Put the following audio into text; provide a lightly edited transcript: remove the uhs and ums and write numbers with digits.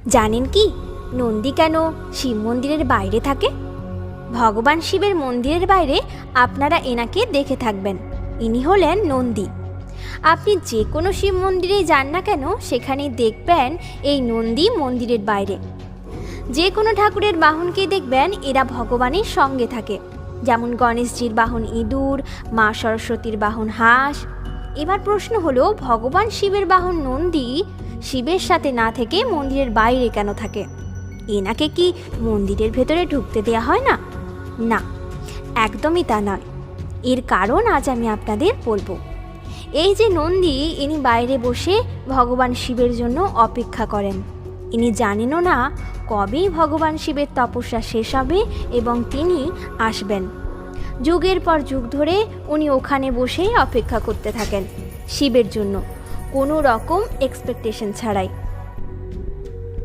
জানেন কি নন্দী কেন শিব মন্দিরের বাইরে থাকে? ভগবান শিবের মন্দিরের বাইরে আপনারা এনাকে দেখে থাকবেন। ইনি হলেন নন্দী। আপনি যে কোনো শিব মন্দিরেই যান না কেন, সেখানেই দেখবেন এই নন্দী মন্দিরের বাইরে। যে কোনো ঠাকুরের বাহনকেই দেখবেন এরা ভগবানের সঙ্গে থাকে। যেমন গণেশজির বাহন ইঁদুর, মা সরস্বতীর বাহন হাঁস। এবার প্রশ্ন হলো, ভগবান শিবের বাহন নন্দী শিবের সাথে না থেকে মন্দিরের বাইরে কেন থাকে? এনাকে কি মন্দিরের ভেতরে ঢুকতে দেয়া হয় না? না, একদমই তা নয়। এর কারণ আজ আমি আপনাদের বলবো। এই যে নন্দী, ইনি বাইরে বসে ভগবান শিবের জন্য অপেক্ষা করেন। ইনি জানেনও না কবে ভগবান শিবের তপস্যা শেষ হবে এবং তিনি আসবেন। যুগের পর যুগ ধরে উনি ওখানে বসেই অপেক্ষা করতে থাকেন শিবের জন্য, কোনো রকম এক্সপেকটেশন ছাড়াই।